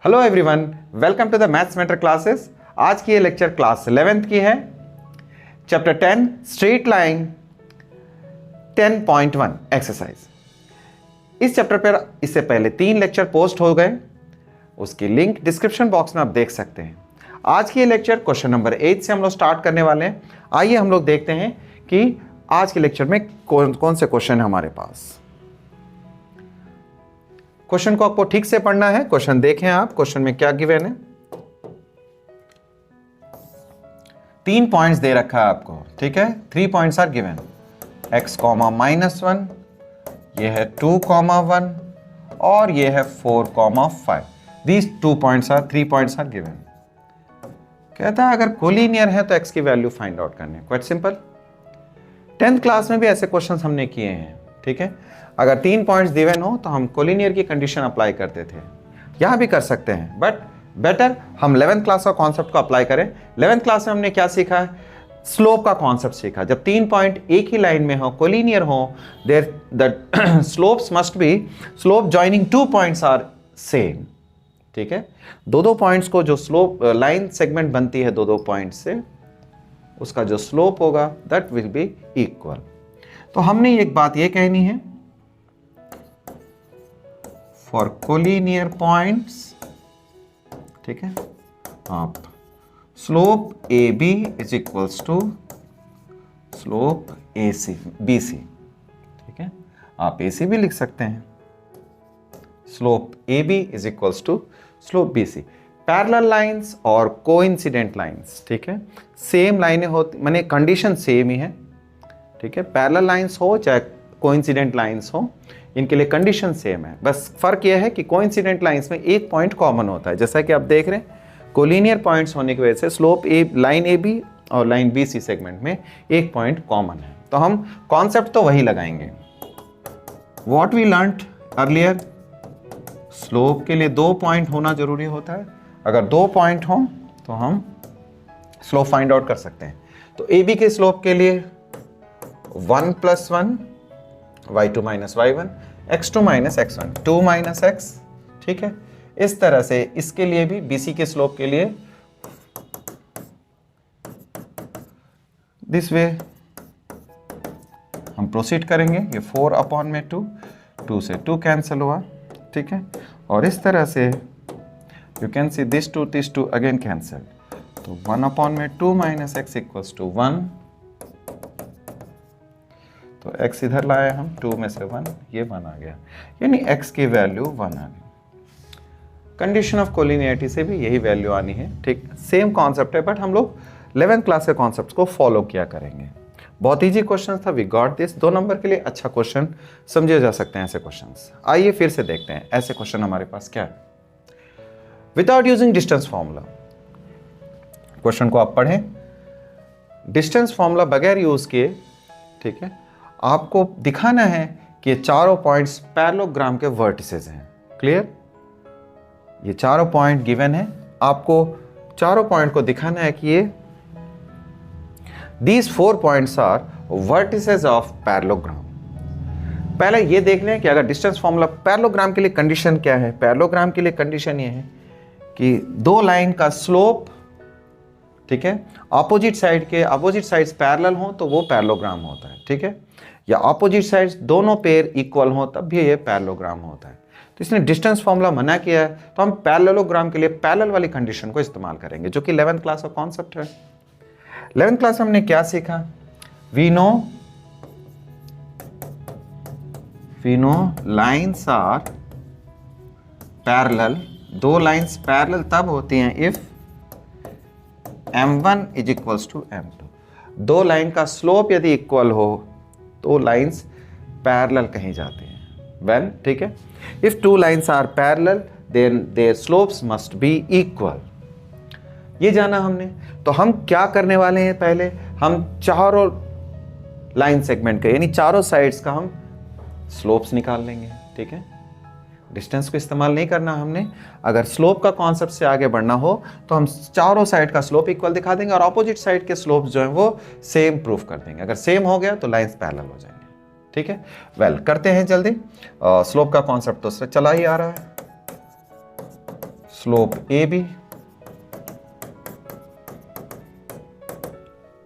Hello everyone, welcome to the maths mentor classes. आज की ये लेक्चर क्लास 11th की है। Chapter 10 straight line 10.1 exercise. इस चैप्टर पर इससे पहले 3 लेक्चर पोस्ट हो गए, उसकी लिंक डिस्क्रिप्शन बॉक्स में आप देख सकते हैं। आज की ये लेक्चर क्वेश्चन नंबर 8 से हम लोग स्टार्ट करने वाले हैं। आइए हम लोग देखते हैं कि आज के लेक्चर में कौन कौन से क्वेश्चन है हमारे पास। क्वेश्चन को आपको ठीक से पढ़ना है। क्वेश्चन देखें आप, क्वेश्चन में क्या गिवन है। 3 पॉइंट्स दे रखा है आपको, ठीक है। 3 पॉइंट्स आर गिवन, x, -1, ये है 2, 1 और ये है 4, 5। These 3 points are given. कहता है अगर कोलिनियर है तो x की वैल्यू फाइंड आउट करनी है। Quite simple. 10th क्लास में भी ऐसे क्वेश्चंस हमने किए हैं, ठीक है। अगर 3 पॉइंट्स गिवन हो तो हम कोलिनियर की कंडीशन अप्लाई करते थे, यहां भी कर सकते हैं, बट बेटर हम 11th क्लास का कॉन्सेप्ट को अप्लाई करें। 11th क्लास में हमने क्या सीखा है? स्लोप का कॉन्सेप्ट सीखा। जब 3 पॉइंट एक ही लाइन में हो, कोलिनियर हो, their the slopes must be slope joining 2 points are same, ठीक है। दो पॉइंट्स को जो स्लोप लाइन सेगमेंट बनती है दो पॉइंट से, उसका जो स्लोप होगा दैट विल बी इक्वल। तो हमने एक बात ये कहनी है, फॉर कोलिनियर पॉइंट्स, ठीक है, आप slope A B is equals to slope A C B C, ठीक है। आप ए सी भी लिख सकते हैं, slope A B is equals to slope B C. Parallel lines और कोइंसिडेंट लाइंस, ठीक है, सेम लाइनें होती, माने कंडीशन सेम ही है, ठीक है। पैरेलल लाइंस हो चाहे कोइंसिडेंट लाइंस हो, इनके लिए कंडीशन सेम है। बस फर्क यह है कि कोइंसिडेंट लाइंस में एक पॉइंट कॉमन होता है। जैसा कि आप देख रहे हैं, कोलिनियर पॉइंट्स होने की वजह से slope A, line A B और लाइन बी सी सेगमेंट में एक पॉइंट कॉमन है। तो हम कॉन्सेप्ट तो वही लगाएंगे, what we learned earlier. Slope के लिए 2 पॉइंट होना जरूरी होता है। अगर 2 पॉइंट हो तो हम स्लोप फाइंड आउट कर सकते हैं। तो ए बी के स्लोप के लिए 1 + 1 y2 - y1 x2 - x1 2 - x, ठीक है। इस तरह से इसके लिए भी BC के स्लोप के लिए दिस वे हम प्रोसीड करेंगे। ये 4/2, 2 से 2 कैंसिल हुआ, ठीक है। और इस तरह से you can see this 2 again cancel. तो 1/2 - x इक्वल्स टू 1। तो x इधर लाए हम, 2 में से 1, ये 1 आ गया, यानी x की वैल्यू 1 आ गई। कंडीशन ऑफ कोलिनियरिटी से भी यही वैल्यू आनी है, ठीक। सेम कॉन्सेप्ट है, बट हम लोग 11th क्लास के कॉन्सेप्ट को फॉलो किया करेंगे। बहुत इजी क्वेश्चन था, वी गॉट दिस। 2 नंबर के लिए अच्छा क्वेश्चन समझे जा सकते हैं ऐसे क्वेश्चंस। आइए फिर से देखते हैं ऐसे क्वेश्चन हमारे पास क्या है। Without using distance formula, question को आप पढ़ें, डिस्टेंस फॉर्मूला बगैर यूज किए, ठीक है। आपको दिखाना है कि ये चारों पॉइंट्स पैरेललोग्राम के वर्टिसेस हैं। क्लियर? ये चारों पॉइंट गिवन है, आपको चारों पॉइंट को दिखाना है कि ये these 4 points are vertices of parallelogram. पहले ये देख लें कि अगर डिस्टेंस फॉर्मूला पैरेललोग्राम के लिए कंडीशन क्या है। पैरेललोग्राम के लिए कंडीशन ये है कि 2 लाइन का स्लोप, ठीक है, ऑपोजिट साइड्स पैरेलल हो तो वो पैरेललोग्राम होता है, ठीक है। या ऑपोजिट साइड्स दोनों पेयर इक्वल हो तब भी ये पैरेललोग्राम होता है। तो इसने डिस्टेंस फॉर्मूला मना किया है, तो हम पैरेललोग्राम के लिए पैरेलल वाली कंडीशन को इस्तेमाल करेंगे, जो कि 11th क्लास का कॉन्सेप्ट है। 11th क्लास में हमने क्या सीखा? We know lines are parallel. 2 lines parallel तब होती हैं if m1 is equals to m2। 2 line का स्लोप यदि इक्वल हो तो लाइंस पैरेलल कही जाती हैं। वेल, ठीक है। If 2 lines are parallel then their slopes must be equal. ये जाना हमने। तो हम क्या करने वाले हैं, पहले हम चारों लाइन सेगमेंट के, यानी चारों साइड्स का हम स्लोप्स निकाल लेंगे, ठीक है। डिस्टेंस को इस्तेमाल नहीं करना हमने। अगर स्लोप का कॉन्सेप्ट से आगे बढ़ना हो तो हम चारों साइड का स्लोप इक्वल दिखा देंगे और ऑपोजिट साइड के स्लोप्स जो हैं वो सेम प्रूफ कर देंगे। अगर सेम हो गया तो लाइंस पैरेलल हो जाएंगे, ठीक है। वेल, करते हैं जल्दी। स्लोप का कॉन्सेप्ट तो चला ही आ रहा है। स्लोप ए बी,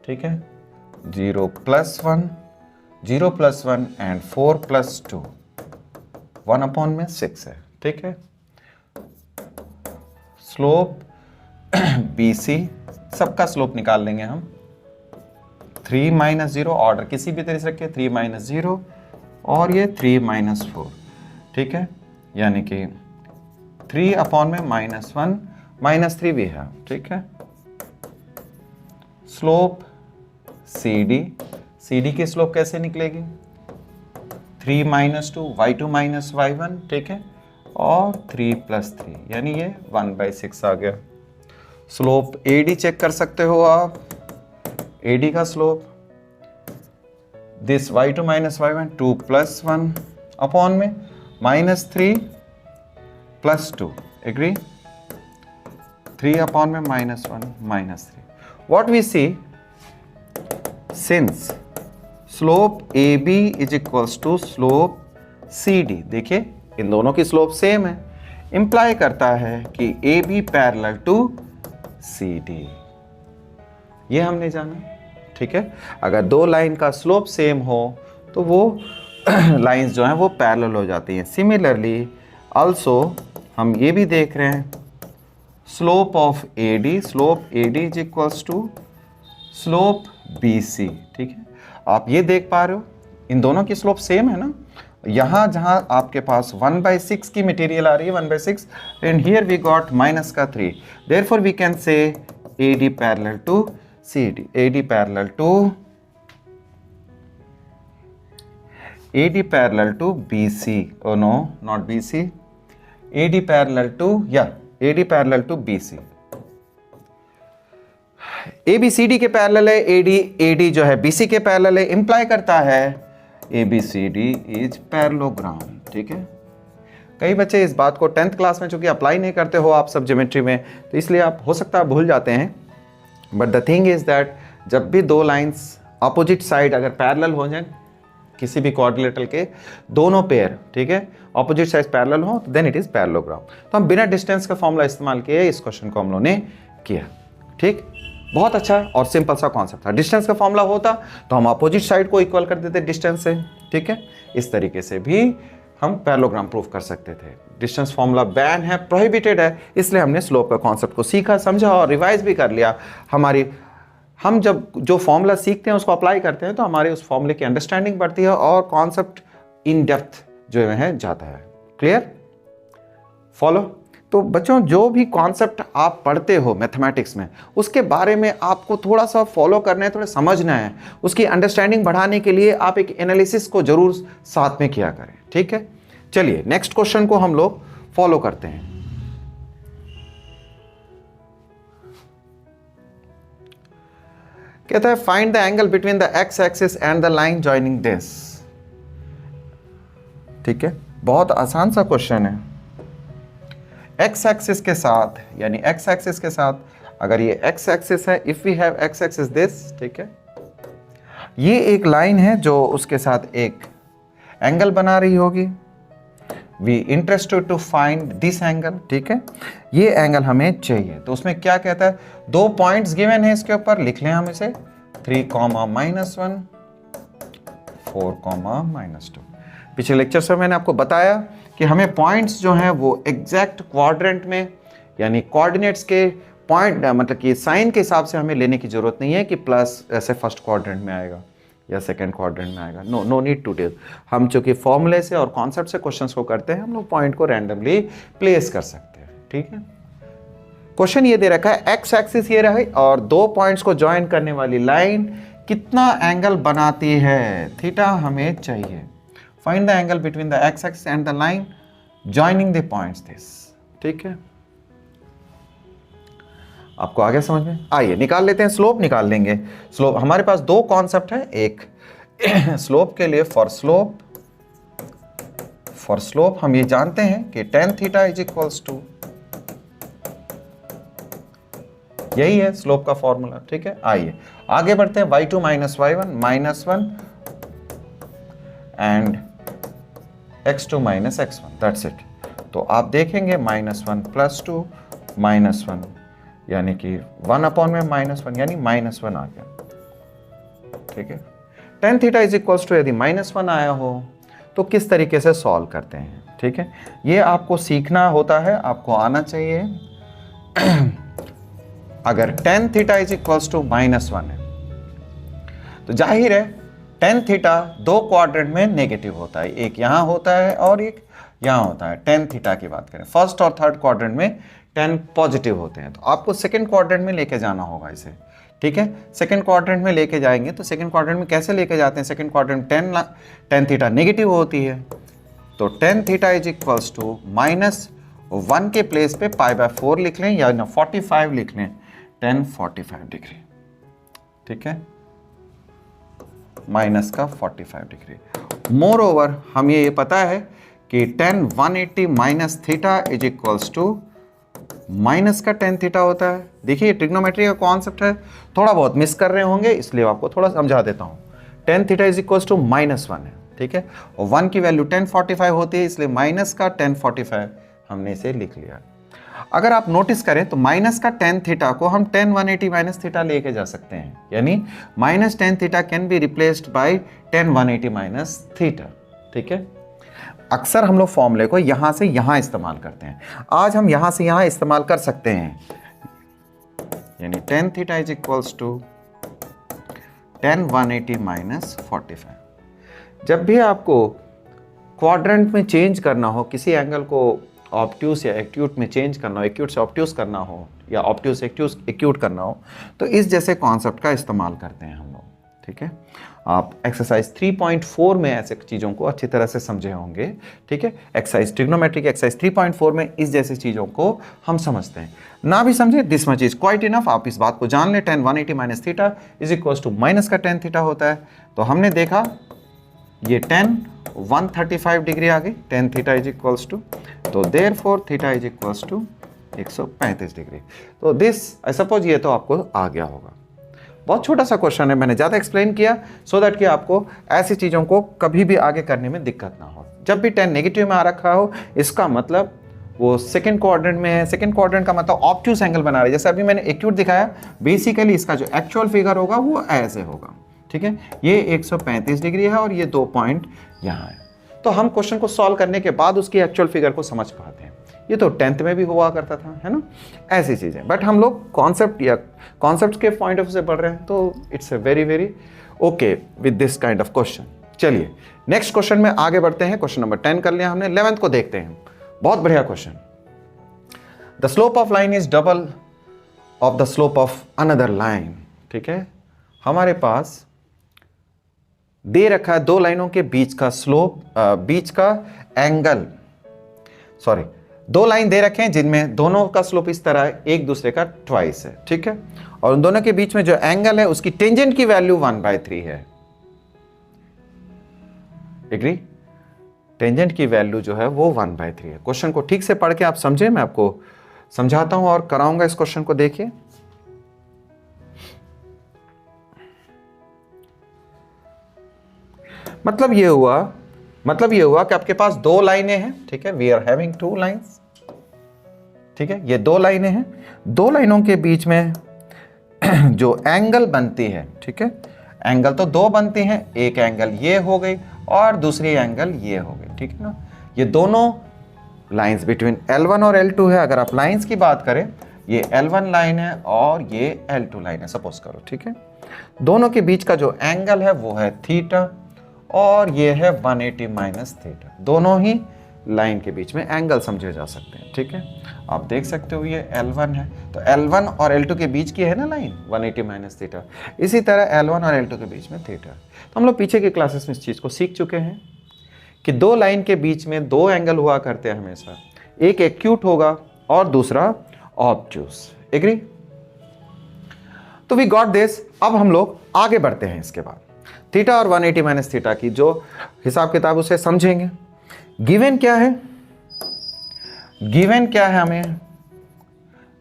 ठीक है, 0 + 1, 0 + 1 एंड 4 + 2, 1/6 है, ठीक है। स्लोप बी सी, सबका स्लोप निकाल लेंगे हम। 3 - 0, ऑर्डर किसी भी तरह से रखिए, 3 - 0 और ये 3 - 4, ठीक है, यानी कि 3/(-1) -3 भी है, ठीक है। स्लोप सी डी की स्लोप कैसे निकलेगी? 3 - 2, y2 - y1, ठीक है, और 3 + 3, यानी ये 1/6 आ गया। स्लोप AD चेक कर सकते हो आप, AD का slope, this y2 - y1, 2 + 1 upon में -3 + 2, agree, 3/(-1 -3. What we see, since slope AB is equals to slope CD, देखिए इन दोनों की स्लोप सेम है, इंप्लाई करता है कि AB पैरेलल टू CD, ये हमने जाना, ठीक है। अगर दो लाइन का स्लोप सेम हो तो वो लाइंस जो हैं वो पैरेलल हो जाती हैं। सिमिलरली आल्सो हम ये भी देख रहे हैं, slope of AD is equals to slope BC, ठीक है। आप ये देख पा रहे हो इन दोनों की स्लोप सेम है ना। यहाँ जहाँ आपके पास 1/6 की मटेरियल आ रही है, 1/6, and here we got -3, therefore we can say AD parallel to CD, AD parallel to BC, oh no, not BC, AD parallel to BC। ABCD के पैरेलल है, AD जो है BC के पैरेलल है, इंप्लाई करता है ABCD इज पैरेललोग्राम, ठीक है। कई बच्चे इस बात को 10th क्लास में चूंकि अप्लाई नहीं करते हो आप सब ज्योमेट्री में, तो इसलिए आप हो सकता है भूल जाते हैं, but the thing is that जब भी दो लाइंस अपोजिट साइड अगर पैरेलल हो जाए किसी भी क्वाड्रिलेटरल के दोनों पेयर, ठीक है, ऑपोजिट साइड पैरेलल हो, तो देन इट इज पैरेललोग्राम। तो हम बिना डिस्टेंस का फॉर्मूला इस्तेमाल किए इस क्वेश्चन को हम लोगों ने किया, ठीक। बहुत अच्छा और सिंपल सा कॉन्सेप्ट था। डिस्टेंस का फॉर्मूला होता तो हम अपोजिट साइड को इक्वल कर देते डिस्टेंस से, ठीक है। इस तरीके से भी हम पैरेललोग्राम प्रूफ कर सकते थे। डिस्टेंस फॉर्मूला बैन है, प्रोहिबिटेड है, इसलिए हमने स्लोप का कॉन्सेप्ट को सीखा, समझा और रिवाइज भी कर लिया। हम जब जो फॉर्मूला सीखते हैं उसको अप्लाई करते हैं तो हमारे उस फॉर्मूले की अंडरस्टैंडिंग बढ़ती है और कॉन्सेप्ट इन डेप्थ जो है जाता है। क्लियर? फॉलो? तो बच्चों जो भी कॉन्सेप्ट आप पढ़ते हो मैथमेटिक्स में उसके बारे में आपको थोड़ा सा फॉलो करना है, थोड़ा समझना है। उसकी अंडरस्टैंडिंग बढ़ाने के लिए आप एक एनालिसिस को जरूर साथ में किया करें, ठीक है। चलिए नेक्स्ट क्वेश्चन को हम लोग फॉलो करते हैं। कहता है find the angle between the x axis and the line joining this, ठीक है। बहुत आसान सा क्वेश्चन है। एक्स एक्सिस के साथ, यानी एक्स एक्सिस के साथ अगर ये एक्स एक्सिस है, if we have x axis this, ठीक है, ये एक लाइन है जो उसके साथ एक एंगल बना रही होगी। We interested to find this angle, ठीक है, ये एंगल हमें चाहिए। तो उसमें क्या कहता है, दो पॉइंट्स गिवन है इसके ऊपर, लिख लें हम इसे 3, -1, 4, -2। पिछले लेक्चर से मैंने आपको बताया कि हमें पॉइंट्स जो हैं वो एग्जैक्ट क्वाड्रेंट में, यानी कोऑर्डिनेट्स के पॉइंट मतलब कि साइन के हिसाब से हमें लेने की जरूरत नहीं है कि प्लस ऐसे फर्स्ट क्वाड्रेंट में आएगा या सेकंड क्वाड्रेंट में आएगा। No need to do. हम चूंकि फॉर्मूले से और कॉन्सेप्ट से क्वेश्चंस को करते हैं, हम लोग पॉइंट को रैंडमली प्लेस कर सकते हैं, ठीक है। क्वेश्चन ये दे रखा है, एक्स एक्सिस ये रही और दो पॉइंट्स को ज्वाइन करने वाली लाइन कितना एंगल बनाती है, थीटा हमें चाहिए। Find the angle between the x axis and the line joining the points this, ठीक है। आपको आ गया समझ में? आइए निकाल लेते हैं, स्लोप निकाल लेंगे। स्लोप हमारे पास दो कॉन्सेप्ट है, एक स्लोप के लिए फॉर स्लोप हम ये जानते हैं कि tan theta is equals to, यही है स्लोप का फॉर्मूला, ठीक है। आइए आगे बढ़ते हैं, y2 - y1 -1 and x2 - x1, that's it. तो आप देखेंगे -1 + 2 -1 यानी कि 1 में -1 यानी -1 आ गया। ठीक है, tan theta is equals to यदि -1 आया हो तो किस तरीके से सॉल्व करते हैं। ठीक है, ये आपको सीखना होता है, आपको आना चाहिए। अगर tan theta is equals to -1 है तो जाहिर है tan थीटा दो क्वाड्रेंट में नेगेटिव होता है, एक यहां होता है और एक यहां होता है। tan थीटा की बात करें, फर्स्ट और थर्ड क्वाड्रेंट में tan पॉजिटिव होते हैं, तो आपको सेकंड क्वाड्रेंट में लेके जाना होगा इसे। ठीक है, सेकंड क्वाड्रेंट में लेके जाएंगे तो सेकंड क्वाड्रेंट में कैसे लेके जाते हैं, second quadrant tan theta negative होती है, तो tan theta is equals to -1 के प्लेस पे π/4 लिख लें या 45 लिख लें, tan 45 डिग्री। ठीक है, माइनस का 45 डिग्री। मोर ओवर हम ये पता है कि tan 180 minus theta is equals to minus का tan थीटा होता है। देखिए ट्रिग्नोमेट्री का कॉन्सेप्ट है, थोड़ा बहुत मिस कर रहे होंगे इसलिए आपको थोड़ा समझा देता हूं। tan theta is equals to -1 है। ठीक है, और 1 की वैल्यू tan 45 होती है, इसलिए माइनस का tan 45 हमने इसे लिख लिया। अगर आप नोटिस करें तो माइनस का tan थीटा को हम tan 180 माइनस थीटा लेके जा सकते हैं, यानी minus tan theta can be replaced by tan 180 minus theta. ठीक है, अक्सर हम लोग फॉर्मूले को यहां से यहां इस्तेमाल करते हैं, आज हम यहां से यहां इस्तेमाल कर सकते हैं, यानी tan theta is equals to tan 180 minus 45। जब भी आपको क्वाड्रेंट में चेंज करना हो, किसी एंगल को ऑब्ट्यूस या एक्यूट में चेंज करना हो, एक्यूट से ऑब्ट्यूस करना हो या ऑब्ट्यूस से एक्यूट करना हो, तो इस जैसे कॉन्सेप्ट का इस्तेमाल करते हैं हम लोग। ठीक है, आप एक्सरसाइज 3.4 में ऐसे चीज़ों को अच्छी तरह से समझे होंगे। ठीक है, एक्सरसाइज ट्रिग्नोमेट्री के एक्सरसाइज 3.4 में इस जैसी चीज़ों को हम समझते हैं। ना भी समझे, this much is quite enough, आप इस बात को जान लें, tan 180 minus theta is equals to minus का tan थीटा होता है। तो हमने देखा ये tan 135 डिग्री आ गई, tan theta is equals to, तो therefore theta is equals to 135 degree. तो दिस आई सपोज ये तो आपको आ गया होगा। बहुत छोटा सा क्वेश्चन है, मैंने ज़्यादा एक्सप्लेन किया सो दैट कि आपको ऐसी चीज़ों को कभी भी आगे करने में दिक्कत ना हो। जब भी tan नेगेटिव में आ रखा हो, इसका मतलब वो सेकंड क्वाड्रेंट में है। सेकंड क्वाड्रेंट का मतलब ऑब्ट्यूस एंगल बना रहा है। जैसे अभी मैंने एक्यूट दिखाया, बेसिकली इसका जो एक्चुअल फिगर होगा वो ऐसे होगा। ठीक है, ये 135 डिग्री है और ये 2 पॉइंट यहाँ है। तो हम क्वेश्चन को सॉल्व करने के बाद उसकी एक्चुअल फिगर को समझ पाते हैं। ये तो 10th में भी हुआ करता था, है ना, ऐसी चीज़ें। बट हम लोग कॉन्सेप्ट या कॉन्सेप्ट के पॉइंट ऑफ व्यू से पढ़ रहे हैं, तो it's a very very okay with this kind of question. चलिए नेक्स्ट क्वेश्चन में आगे बढ़ते हैं। क्वेश्चन नंबर 10 कर लिया हमने, 11th को देखते हैं। बहुत बढ़िया question. The slope of line is double of the slope of another line. ठीक है, हमारे पास दे रखा है दो लाइनों के बीच का स्लोप, बीच का एंगल, सॉरी दो लाइन दे रखे हैं जिनमें दोनों का स्लोप इस तरह है, एक दूसरे का ट्वाइस है। ठीक है, और उन दोनों के बीच में जो एंगल है उसकी टेंजेंट की वैल्यू 1/3 है। एग्री, टेंजेंट की वैल्यू जो है वो 1/3 है। क्वेश्चन को ठीक से पढ़ के आप समझे, मैं आपको समझाता हूं और कराऊंगा इस क्वेश्चन को। देखिए मतलब ये हुआ कि आपके पास दो लाइनें हैं। ठीक है, वी आर हैविंग 2 लाइन्स। ठीक है, ये 2 लाइनें हैं, 2 लाइनों के बीच में जो एंगल बनती है, ठीक है, एंगल तो 2 बनती हैं, एक एंगल ये हो गई और दूसरी एंगल ये हो गई। ठीक है ना, ये दोनों लाइंस बिटवीन L1 और L2 है। अगर आप लाइंस की बात करें, ये L1 लाइन है और ये L2 लाइन है सपोज करो। ठीक है, दोनों के बीच का जो एंगल है वो है थीटा और ये है 180 माइनस थीटा। दोनों ही लाइन के बीच में एंगल समझे जा सकते हैं। ठीक है, आप देख सकते हो ये L1 है, तो L1 और L2 के बीच की है ना लाइन 180 माइनस थीटा। इसी तरह L1 और L2 के बीच में थीटा। तो हम लोग पीछे के क्लासेस में इस चीज़ को सीख चुके हैं कि दो लाइन के बीच में 2 एंगल हुआ करते हैं हमेशा, एक एक्यूट होगा और दूसरा ऑब्ट्यूस। एग्री, तो वी गॉट दिस। अब हम लोग आगे बढ़ते हैं। इसके बाद थीटा और 180 माइनस थीटा की जो हिसाब किताब उसे समझेंगे। गिवन क्या है, गिवन क्या है हमें,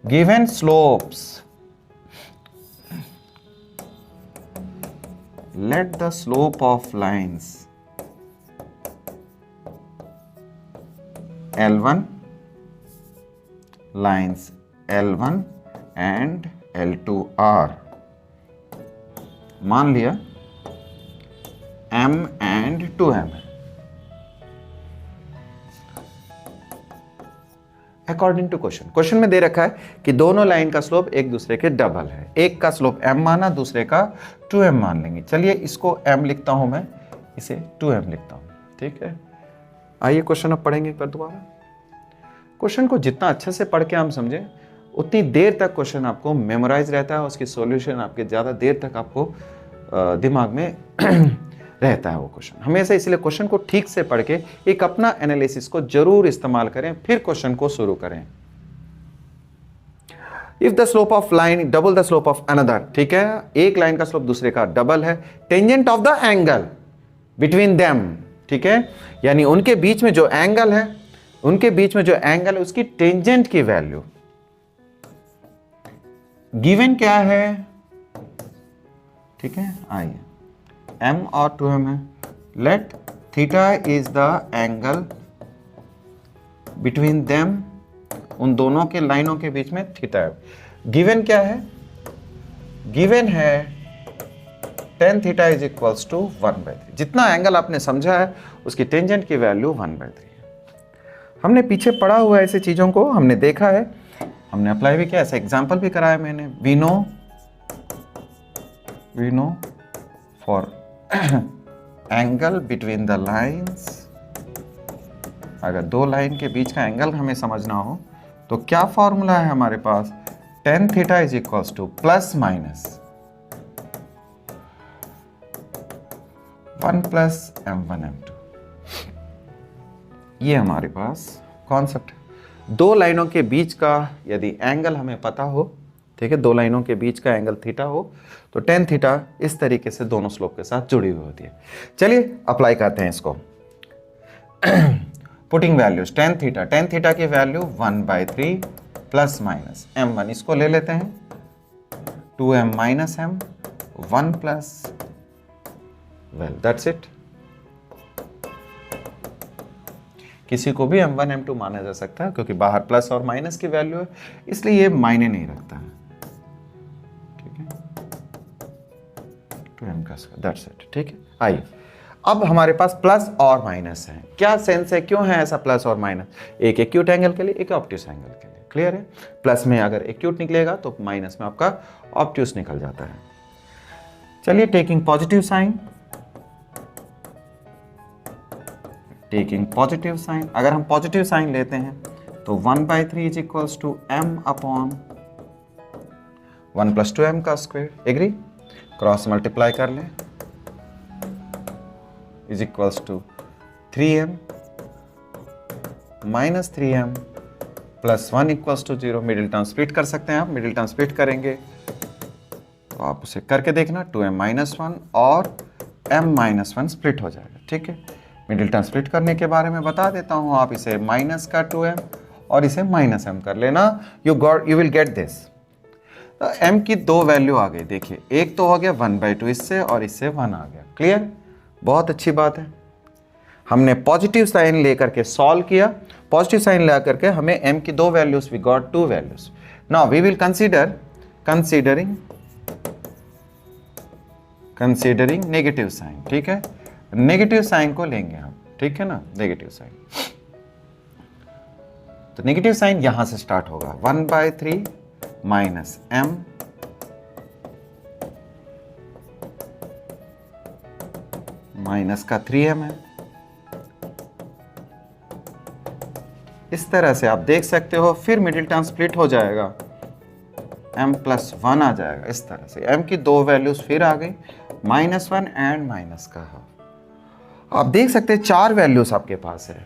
given slopes, let the slope of lines L1 lines L1 and L2 are, मान लिया M एंड 2M है। अकॉर्डिंग टू क्वेश्चन में दे रखा है कि दोनों लाइन का स्लोप एक दूसरे के डबल है, एक का स्लोप M माना, दूसरे का 2M मान लेंगे। चलिए इसको M लिखता हूं मैं, इसे 2M लिखता हूं, ठीक है। आइए क्वेश्चन अब पढ़ेंगे एक बार दोबारा। क्वेश्चन को जितना अच्छे से पढ़ के हम समझें उतनी देर तक क्वेश्चन आपको मेमोराइज रहता है, उसकी सॉल्यूशन आपके ज़्यादा देर तक आपको दिमाग में रहता है वो क्वेश्चन हमेशा। इसलिए क्वेश्चन को ठीक से पढ़ के एक अपना एनालिसिस को जरूर इस्तेमाल करें, फिर क्वेश्चन को शुरू करें। If the slope of line double the slope of another, ठीक है, एक लाइन का स्लोप दूसरे का डबल है, tangent of the angle between them, ठीक है, यानी उनके बीच में जो एंगल है, उनके बीच में जो एंगल है उसकी टेंजेंट की वैल्यू गिवन क्या है, ठीक है। आइए M और 2M है, let theta is the angle between them, उन दोनों के लाइनों के बीच में थीटा है। गिवन क्या है, गिवन है tan theta is equals to 1/3। जितना एंगल आपने समझा है उसकी टेंजेंट की वैल्यू 1/3 है। हमने पीछे पढ़ा हुआ है, ऐसी चीजों को हमने देखा है, हमने अप्लाई भी किया, ऐसे एग्जाम्पल भी कराया मैंने। We know for angle between the lines, अगर दो लाइन के बीच का एंगल हमें समझना हो तो क्या फॉर्मूला है हमारे पास, tan theta is equals two plus minus 1 plus m1 m2। ये हमारे पास कॉन्सेप्ट है। दो लाइनों के बीच का यदि एंगल हमें पता हो, ठीक है, दो लाइनों के बीच का एंगल थीटा हो तो tan थीटा इस तरीके से दोनों स्लोप के साथ जुड़ी हुई होती है। चलिए अप्लाई करते हैं इसको। पुटिंग वैल्यूज, tan थीटा की वैल्यू 1/3 प्लस माइनस m1, इसको ले लेते हैं 2m minus m 1 plus, well that's it. किसी को भी m1 m2 माना जा सकता है क्योंकि बाहर प्लस और माइनस की वैल्यू है, इसलिए ये मायने नहीं रखता है, ठीक है, 2m का स्क्वायर, दैट्स इट, ठीक है। आइए अब हमारे पास प्लस और माइनस है, क्या सेंस है, क्यों है ऐसा प्लस और माइनस, एक एक्यूट एंगल के लिए, एक ऑब्ट्यूस एंगल के लिए, क्लियर है। प्लस में अगर एक्यूट निकलेगा तो माइनस में आपका ऑब्ट्यूस निकल जाता है। चलिए टेकिंग पॉजिटिव साइन, अगर हम पॉजिटिव साइन लेते हैं तो 1/3 is equals to m upon 1 plus 2m का स्क्वायर, एग्री, क्रॉस मल्टीप्लाई कर लें, is equals to 3m minus 3m plus 1 equals to 0। Middle term split कर सकते हैं आप, मिडिल टर्म स्प्लिट करेंगे तो आप उसे करके देखना, 2m माइनस 1 और m माइनस 1 स्प्लिट हो जाएगा, ठीक है। मिडिल टर्म स्प्लिट करने के बारे में बता देता हूं, आप इसे माइनस का 2m और इसे माइनस m कर लेना, यू विल गेट दिस। तो m की दो वैल्यू आ गई, देखिए एक तो हो गया 1/2 इससे और इससे 1 आ गया, क्लियर, बहुत अच्छी बात है। हमने पॉजिटिव साइन लेकर के सॉल्व किया, पॉजिटिव साइन लेकर के हमें m की दो values, we got 2 values. Now we will considering negative sign, ठीक है, नेगेटिव साइन को लेंगे हम, ठीक है ना, नेगेटिव साइन। तो नेगेटिव साइन यहां से स्टार्ट होगा, 1/3 माइनस m माइनस का 3m है। इस तरह से आप देख सकते हो, फिर मिडिल टर्म स्प्लिट हो जाएगा, m प्लस 1 आ जाएगा, इस तरह से m की दो वैल्यूज फिर आ गई, -1 एंड माइनस का हाफ। आप देख सकते हैं 4 वैल्यूज आपके पास है,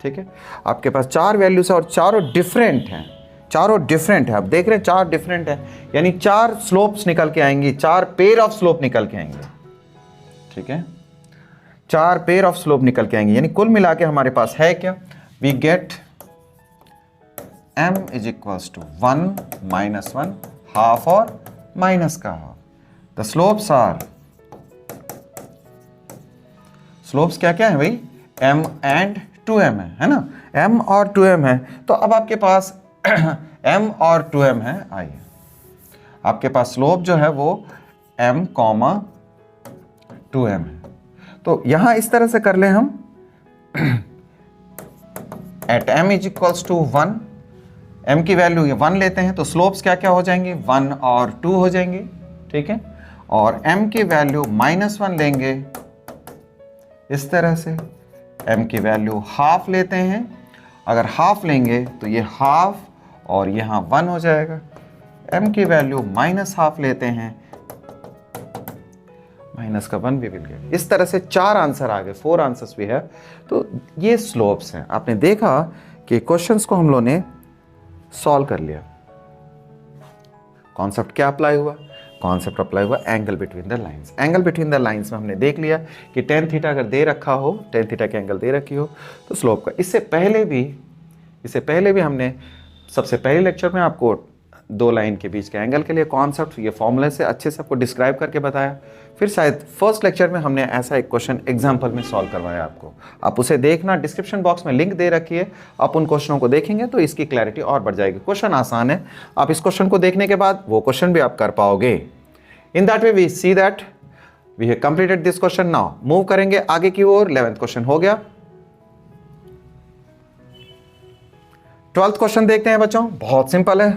ठीक है, आपके पास 4 वैल्यूज है और चारों डिफरेंट हैं, आप देख रहे हैं 4 डिफरेंट है, यानी 4 स्लोप्स निकल के आएंगी, 4 पेयर ऑफ स्लोप निकल के आएंगे, ठीक है, 4 पेयर ऑफ स्लोप निकल के आएंगे, यानी कुल मिला के हमारे पास है क्या, we get m is equals to 1 minus 1 half और माइनस का हाफ। द स्लोप्स क्या क्या है भाई, m एंड 2m है ना, m और 2m है। तो अब आपके पास m और 2m है। आइए आपके पास स्लोप जो है वो m, 2m है। तो यहां इस तरह से कर ले हम at m is equals to 1, m की वैल्यू ये 1 लेते हैं तो स्लोप्स क्या क्या हो जाएंगे, 1 और 2 हो जाएंगे, ठीक है। और m की वैल्यू -1 लेंगे इस तरह से, m की वैल्यू हाफ लेते हैं, अगर हाफ लेंगे तो ये हाफ और यहाँ 1 हो जाएगा, m की वैल्यू -हाफ लेते हैं, माइनस का 1 भी मिल गया। इस तरह से 4 आंसर आ गए, 4 आंसर्स भी है। तो ये स्लोप्स हैं। आपने देखा कि क्वेश्चंस को हम लोगों ने सॉल्व कर लिया। कॉन्सेप्ट क्या अप्लाई हुआ, कॉन्सेप्ट अप्लाई हुआ angle between the lines. Angle between the lines में हमने देख लिया कि tan थीटा अगर दे रखा हो, tan थीटा की एंगल दे रखी हो तो स्लोप का। इससे पहले भी हमने सबसे पहले लेक्चर में आपको 2 लाइन के बीच के एंगल के लिए कॉन्सेप्ट ये फॉर्मूले से अच्छे से आपको डिस्क्राइब करके बताया। फिर शायद फर्स्ट लेक्चर में हमने ऐसा एक क्वेश्चन एग्जांपल में सॉल्व करवाया आपको। आप उसे देखना, डिस्क्रिप्शन बॉक्स में लिंक दे रखी है, आप उन क्वेश्चनों को देखेंगे तो इसकी क्लैरिटी और बढ़ जाएगी। क्वेश्चन आसान है, आप इस क्वेश्चन को देखने के बाद वो क्वेश्चन भी आप कर पाओगे। In that way we see that we have completed this question. Now move करेंगे आगे की ओर। 11th क्वेश्चन हो गया। 12th क्वेश्चन देखते हैं बच्चों, बहुत सिंपल है।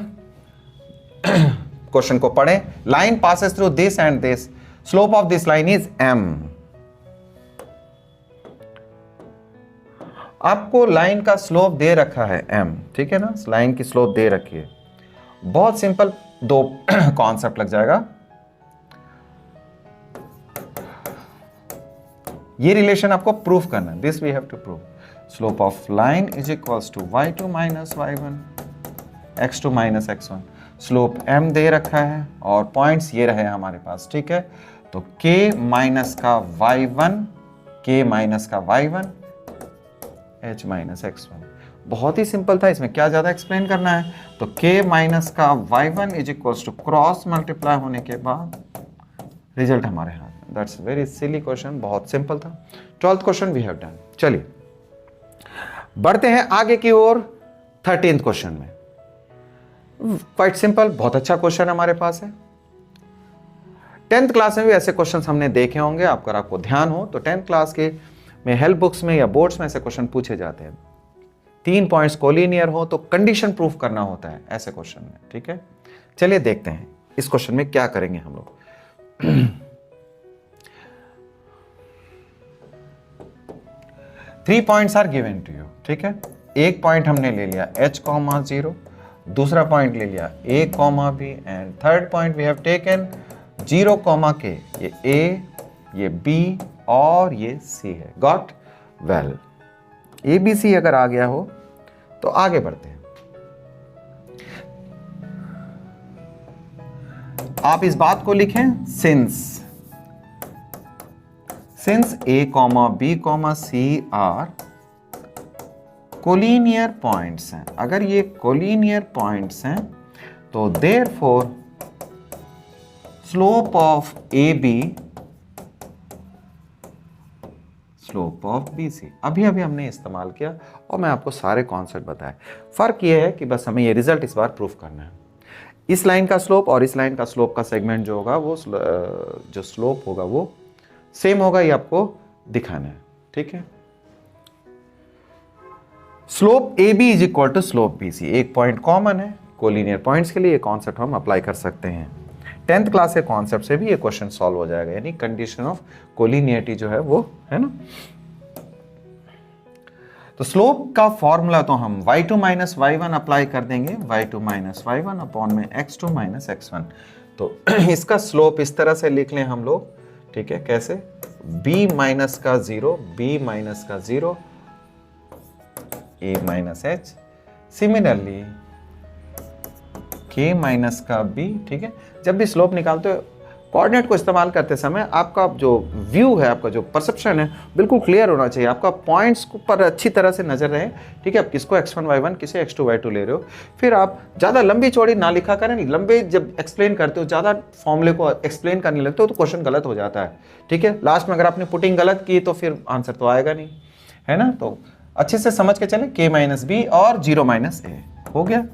क्वेश्चन को पढ़ें। Line passes through this and this, slope of this line is m। आपको लाइन का स्लोप दे रखा है m, ठीक है ना, लाइन की स्लोप दे रखी है। बहुत सिंपल 2 कॉन्सेप्ट लग जाएगा। ये रिलेशन आपको प्रूफ करना है। This we have to prove. Slope of line is equals to y2 minus y1, x2 minus x1। Slope m दे रखा है और पॉइंट्स ये रहे हमारे पास, ठीक है। तो k माइनस का y1, k माइनस का y1, h माइनस x1। बहुत ही सिंपल था, इसमें क्या ज्यादा एक्सप्लेन करना है। तो k माइनस का y1 is equals to cross multiply होने के बाद रिजल्ट हमारे हाथ में। दैट्स वेरी सिली क्वेश्चन, बहुत सिंपल था। 12th question we have done. चलिए बढ़ते हैं आगे की ओर 13th क्वेश्चन में। क्वाइट सिंपल, बहुत अच्छा क्वेश्चन हमारे पास है। 10th क्लास में भी ऐसे क्वेश्चंस हमने देखे होंगे। अगर आपको ध्यान हो तो 10th क्लास के में हेल्प बुक्स में या बोर्ड्स में ऐसे क्वेश्चन पूछे जाते हैं। 3 पॉइंट्स कोलिनियर हो तो कंडीशन प्रूफ करना होता है ऐसे क्वेश्चन में, ठीक है। चलिए देखते हैं इस क्वेश्चन में क्या करेंगे हम लोग। 3 points are given to you, ठीक है। एक पॉइंट हमने ले लिया h, 0, दूसरा पॉइंट ले लिया a, b and third point we have taken 0, k। ये a, ये b और ये c है। Got well, a b c अगर आ गया हो तो आगे बढ़ते हैं। आप इस बात को लिखें, since a, b, c are collinear points हैं। अगर ये कोलिनियर पॉइंट्स हैं तो therefore slope of AB, slope of BC। अभी हमने इस्तेमाल किया और मैं आपको सारे कॉन्सेप्ट बताए। फर्क ये है कि बस हमें ये रिजल्ट इस बार प्रूफ करना है। इस लाइन का स्लोप और इस लाइन का स्लोप का सेगमेंट जो होगा वो जो स्लोप होगा वो सेम होगा, ये आपको दिखाना है, ठीक है। Slope AB is equal to slope BC। एक पॉइंट कॉमन है, कोलिनियर पॉइंट्स के लिए ये कॉन्सेप्ट हम अप्लाई कर सकते हैं। 10th क्लास के कॉन्सेप्ट से भी ये क्वेश्चन सॉल्व हो जाएगा, यानी कंडीशन ऑफ कोलिनियरिटी जो है वो है ना। तो स्लोप का फॉर्मूला तो हम y2 माइनस y1 अप्लाई कर देंगे, y2 माइनस y1 अपॉन में x2 माइनस x1। तो इसका स्लोप इस तरह से लिख लें हम लोग, ठीक है। कैसे, b माइनस का 0, b माइनस का 0, a minus h, similarly k minus का b, ठीक है। जब भी स्लोप निकालते हो कोऑर्डिनेट को इस्तेमाल करते समय आपका जो व्यू है, आपका जो परसेप्शन है बिल्कुल क्लियर होना चाहिए। आपका पॉइंट्स पर अच्छी तरह से नजर रहे, ठीक है। आप किसको x1 y1 किसे x2 y2 ले रहे हो। फिर आप ज़्यादा लंबी चौड़ी ना लिखा करें। लंबे जब एक्सप्लेन करते हो, ज़्यादा फॉर्मूले को एक्सप्लेन करने लगते हो तो क्वेश्चन गलत हो जाता है, ठीक है। लास्ट में अगर आपने पुटिंग गलत की तो फिर आंसर तो आएगा नहीं, है ना। तो अच्छे से समझ के चले, k माइनस बी और 0 माइनस ए हो गया।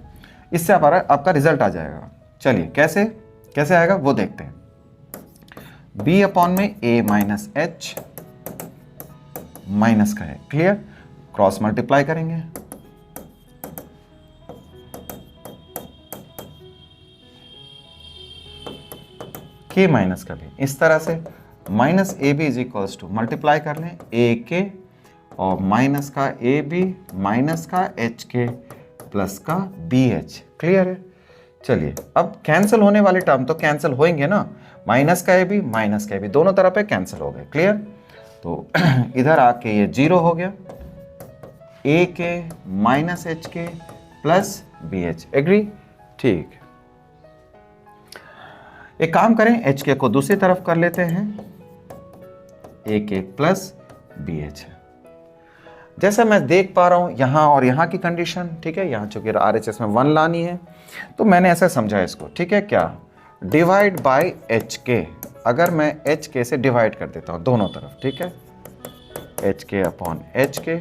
इससे आपका रिजल्ट आ जाएगा। चलिए कैसे कैसे आएगा वो देखते हैं। b अपॉन में a माइनस एच माइनस का है, क्लियर, क्रॉस मल्टीप्लाई करेंगे, k माइनस का भी इस तरह से, minus A B is equals to multiply कर लें ए के और माइनस का ए बी माइनस का एच के प्लस का बी एच, क्लियर है। चलिए अब कैंसिल होने वाले टर्म तो कैंसिल होंगे ना, माइनस का ए बी माइनस का ए बी दोनों तरफ पे कैंसिल हो गए, क्लियर। तो इधर आके ये जीरो हो गया, ए के minus H K plus B H, agree, ठीक। एक काम करें, एच के को दूसरी तरफ कर लेते हैं, ए के प्लस बी एच। जैसा मैं देख पा रहा हूं यहां और यहां की कंडीशन, ठीक है, यहां चूंकि RHS में 1 लानी है तो मैंने ऐसा समझा इसको, ठीक है, क्या डिवाइड बाय एच के, अगर मैं एच के से डिवाइड कर देता हूं दोनों तरफ, ठीक है, एच के अपॉन एच के,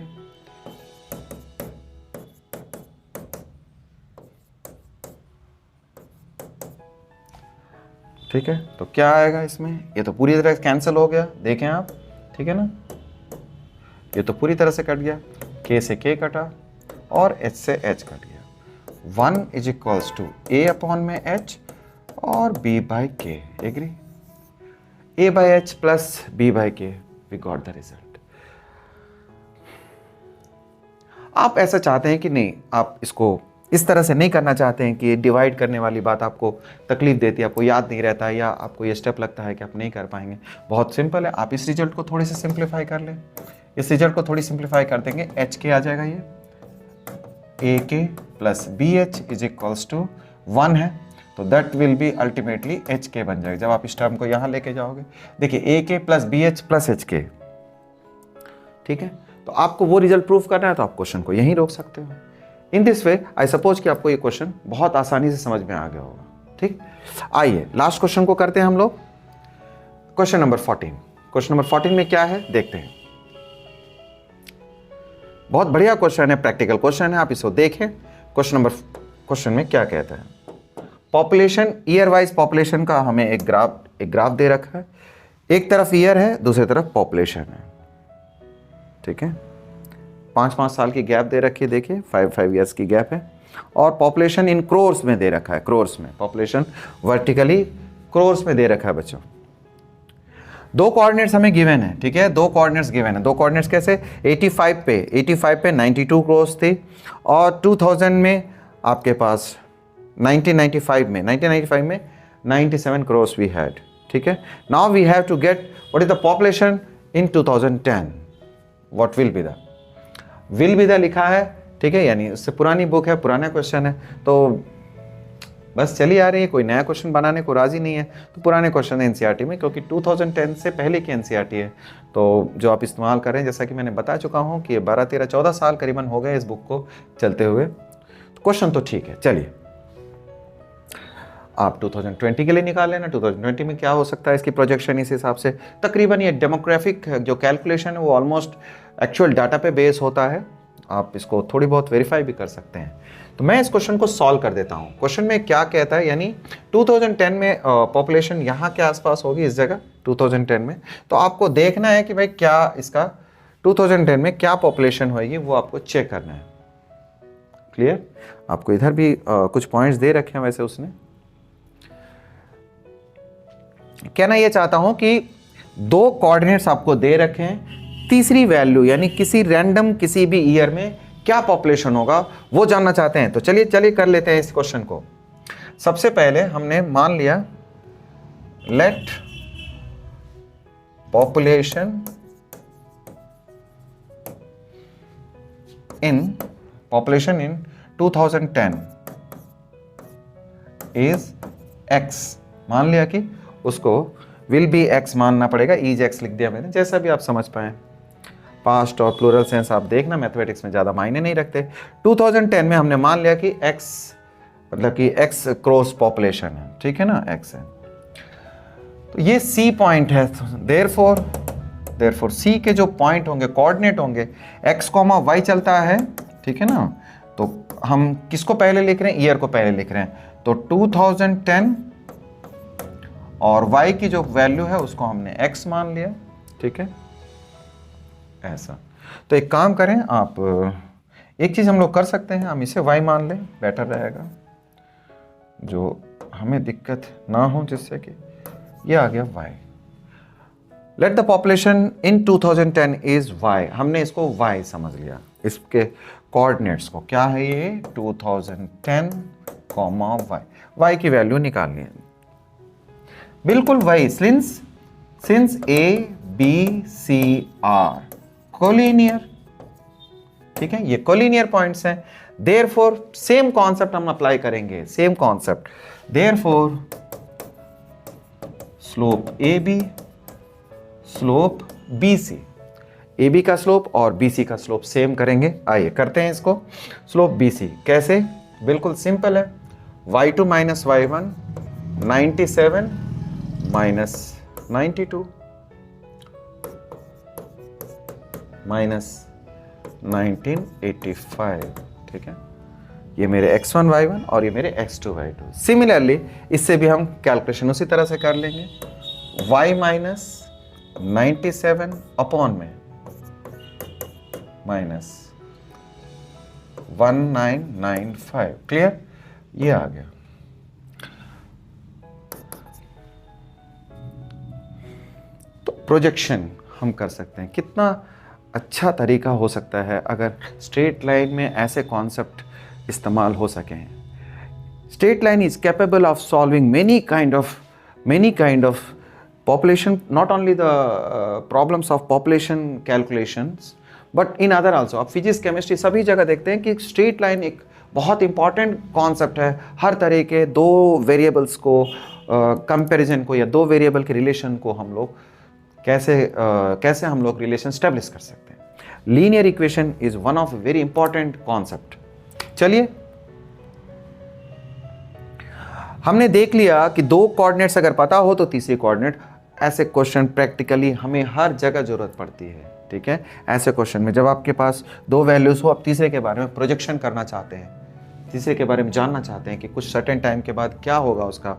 ठीक है, तो क्या आएगा इसमें, ये तो पूरी तरह से कैंसिल हो गया, देखें आप, ठीक है ना, ये तो पूरी तरह से कट गया, k से k कटा और h से h कट गया, 1 is equals to a upon में h और b by k, agree, a by h plus b by k, we got the result. आप ऐसा चाहते हैं कि नहीं, आप इसको इस तरह से नहीं करना चाहते हैं कि डिवाइड करने वाली बात आपको तकलीफ देती है, आपको याद नहीं रहता है, या आपको ये स्टेप लगता है कि आप नहीं कर पाएंगे, बहुत सिंपल है, आप इस रिजल्ट को थोड़ी सी सिंप्लीफाई कर लें, इस रिजल्ट को थोड़ी सिंप्लीफाई कर देंगे, एच के आ जाएगा, ये A K plus B H is equals to 1 है, तो that will be ultimately H K बन जाएगा। जब आप इस टर्म को यहाँ लेके जाओगे, देखिए A K plus B H plus H K, ठीक है, तो आपको वो रिजल्ट प्रूव करना है तो आप क्वेश्चन को यहीं रोक सकते हो। In this way I suppose कि आपको ये क्वेश्चन बहुत आसानी से समझ में आ गया होगा, ठीक। आइए लास्ट क्वेश्चन को करते हैं हम लोग, क्वेश्चन नंबर 14। क्वेश्चन नंबर 14 में क्या है देखते हैं, बहुत बढ़िया क्वेश्चन है, प्रैक्टिकल क्वेश्चन है, आप इसको देखें। क्वेश्चन में क्या कहता है, पॉपुलेशन, ईयर वाइज पॉपुलेशन का हमें एक ग्राफ दे रखा है, एक तरफ ईयर है दूसरी तरफ पॉपुलेशन है, ठीक है, 5-5 साल की गैप दे रखी है, देखिए 5 ईयर्स की गैप है, और पॉपुलेशन इन क्रोर्स में दे रखा है, क्रोर्स में पॉपुलेशन वर्टिकली क्रोर्स में दे रखा है बच्चों। दो कोऑर्डिनेट्स हमें गिवन है, ठीक है, दो कोऑर्डिनेट्स गिवन है, दो कोऑर्डिनेट्स कैसे, 85 पे 92 क्रोर्स थे, और 2000 में आपके पास 1995 में 97 क्रोर्स वी हैड, ठीक है। Now we have to get what is the population in 2010, what will be the लिखा है, ठीक है, यानी उससे पुरानी बुक है, पुराना क्वेश्चन है, तो बस चली आ रही है, कोई नया क्वेश्चन बनाने को राजी नहीं है, तो पुराने क्वेश्चन है एनसीईआरटी में, क्योंकि 2010 से पहले की एनसीईआरटी है, तो जो आप इस्तेमाल करें, जैसा कि मैंने बता चुका हूं कि 12, 13, 14 साल करीबन हो गए इस बुक को चलते हुए, तो क्वेश्चन तो ठीक है। चलिए आप 2020 के लिए निकाल लेना, 2020 में क्या हो सकता है इसकी प्रोजेक्शन, इस हिसाब से तकरीबन ये डेमोग्राफिक जो कैलकुलेशन है वो ऑलमोस्ट एक्चुअल डाटा पे बेस होता है, आप इसको थोड़ी बहुत वेरीफाई भी कर सकते हैं। तो मैं इस क्वेश्चन को सॉल्व कर देता हूं। क्वेश्चन में क्या कहता है, यानी 2010 में पॉपुलेशन यहाँ के आसपास होगी, इस जगह 2010 में, तो आपको देखना है कि भाई क्या इसका 2010 में क्या पॉपुलेशन होगी, वो आपको चेक करना है, क्लियर। आपको इधर भी कुछ पॉइंट्स दे रखे हैं वैसे उसने। कहना ये चाहता हूं कि दो कोऑर्डिनेट्स आपको दे रखे हैं, तीसरी वैल्यू यानी किसी रैंडम किसी भी ईयर में क्या पॉपुलेशन होगा वो जानना चाहते हैं। तो चलिए कर लेते हैं इस क्वेश्चन को। सबसे पहले हमने मान लिया let population in 2010 is x, मान लिया कि उसको विल बी x मानना पड़ेगा, इज x लिख दिया मैंने, जैसा भी आप समझ पाए। पास्ट और प्लूरल सेंस आप देखना, मैथमेटिक्स में ज़्यादा मायने नहीं रखते। 2010 में हमने मान लिया कि x मतलब कि x क्रॉस पॉपुलेशन है, ठीक है ना, x है, तो ये C पॉइंट है, देयरफॉर C के जो पॉइंट होंगे, कोऑर्डिनेट होंगे, x, y चलता है, ठीक है ना, तो हम किसको पहले लिख रहे हैं, ईयर को पहले लिख रहे हैं, तो 2010 और y की जो वैल्यू है उसको हमने x मान लिया, ठीक है ऐसा। तो एक काम करें आप, एक चीज हम लोग कर सकते हैं, हम इसे y मान लें, बेटर रहेगा, जो हमें दिक्कत ना हो, जिससे कि ये आ गया y। Let the population in 2010 is y, हमने इसको y समझ लिया, इसके कोऑर्डिनेट्स को क्या है ये 2010, y की वैल्यू निकालनी है, बिल्कुल वही, since A B C are collinear, ठीक है, ये कोलिनियर पॉइंट्स हैं, देयरफॉर सेम कॉन्सेप्ट हम अप्लाई करेंगे, same concept, therefore slope AB, slope BC, AB का स्लोप और BC का स्लोप सेम करेंगे। आइए करते हैं इसको, स्लोप BC कैसे, बिल्कुल सिंपल है, y2 minus y1 97 minus 92 minus 1985, ठीक है, ये मेरे x1 y1 और ये मेरे x2 y2। सिमिलरली इससे भी हम कैलकुलेशन उसी तरह से कर लेंगे, y माइनस 97 अपॉन में माइनस 1995, क्लियर, ये आ गया। तो प्रोजेक्शन हम कर सकते हैं, कितना अच्छा तरीका हो सकता है अगर स्ट्रेट लाइन में ऐसे कॉन्सेप्ट इस्तेमाल हो सके हैं। Straight line is capable of solving many kind of population, not only the problems of population calculations but in other also। आप फिजिक्स केमिस्ट्री सभी जगह देखते हैं कि स्ट्रेट लाइन एक बहुत इंपॉर्टेंट कॉन्सेप्ट है, हर तरह के दो वेरिएबल्स को कंपैरिजन को या दो वेरिएबल के रिलेशन को हम लोग कैसे हम लोग रिलेशन स्टैब्लिश कर सकते हैं। Linear equation is one of very important concept. चलिए हमने देख लिया कि दो कोऑर्डिनेट्स अगर पता हो तो तीसरी कोऑर्डिनेट, ऐसे क्वेश्चन प्रैक्टिकली हमें हर जगह जरूरत पड़ती है, ठीक है। ऐसे क्वेश्चन में जब आपके पास दो वैल्यूज हो, आप तीसरे के बारे में प्रोजेक्शन करना चाहते हैं, तीसरे के बारे में जानना चाहते हैं कि कुछ सर्टेन टाइम के बाद क्या होगा उसका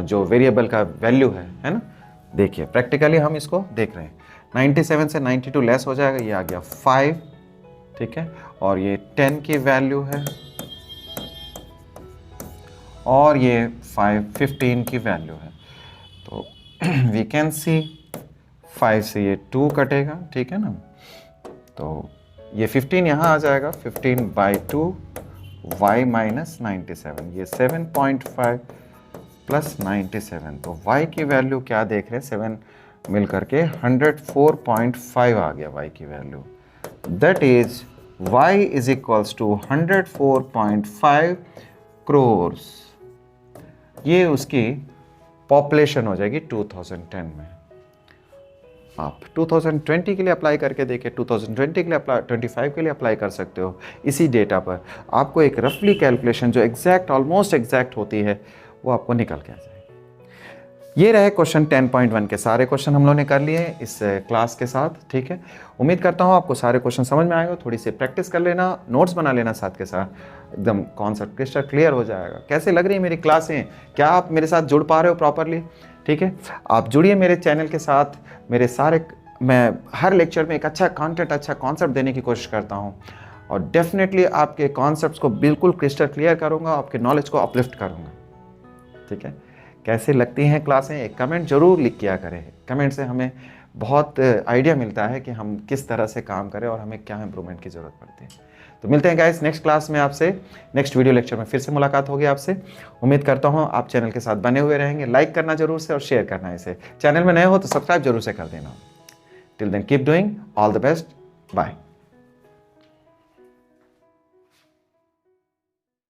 जो वेरिएबल का वैल्यू है ना। देखिए प्रैक्टिकली हम इसको देख रहे हैं, 97 से 92 लेस हो जाएगा, ये आ गया 5, ठीक है, और ये 10 की वैल्यू है और ये 15 की वैल्यू है। तो वी कैन सी 5 से ये 2 कटेगा, ठीक है ना, तो ये 15 यहाँ आ जाएगा, 15/2 y माइनस 97, ये 7.5 प्लस 97, तो y की वैल्यू क्या देख रहे हैं, 7 मिल करके 104.5 आ गया y की value. That is y is equals to 104.5 crores. ये उसकी पॉपुलेशन हो जाएगी 2010 में। आप 2020 के लिए अप्लाई करके देखिए, 2020 के लिए अप्लाई, 25 के लिए अप्लाई कर सकते हो। इसी डेटा पर आपको एक रफली कैलकुलेशन जो एग्जैक्ट, ऑलमोस्ट एग्जैक्ट होती है, वो आपको निकल के आ जाएगी। ये रहे क्वेश्चन 10.1 के सारे क्वेश्चन हम लोगों ने कर लिए हैं इस क्लास के साथ, ठीक है। उम्मीद करता हूँ आपको सारे क्वेश्चन समझ में आएगा। थोड़ी सी प्रैक्टिस कर लेना, नोट्स बना लेना साथ के साथ, एकदम कॉन्सेप्ट क्रिस्टल क्लियर हो जाएगा। कैसे लग रही है मेरी क्लासें, क्या आप मेरे साथ जुड़ पा रहे हो प्रॉपरली, ठीक है। आप जुड़िए मेरे चैनल के साथ, मेरे सारे, मैं हर लेक्चर में एक अच्छा कंटेंट, अच्छा कॉन्सेप्ट देने की कोशिश करता हूँ और डेफिनेटली आपके कॉन्सेप्ट्स को बिल्कुल क्रिस्टल क्लियर करूँगा, आपके नॉलेज को अपलिफ्ट करूँगा, ठीक है। कैसे लगती हैं क्लासें, एक कमेंट जरूर लिख किया करें। कमेंट से हमें बहुत आइडिया मिलता है कि हम किस तरह से काम करें और हमें क्या इंप्रूवमेंट की ज़रूरत पड़ती है। तो मिलते हैं गाइस नेक्स्ट क्लास में आपसे, नेक्स्ट वीडियो लेक्चर में फिर से मुलाकात होगी आपसे। उम्मीद करता हूँ आप चैनल के साथ बने हुए रहेंगे। लाइक करना जरूर से और शेयर करना इसे। चैनल में नए हो तो सब्सक्राइब जरूर से कर देना। Till then keep doing, all the best, bye.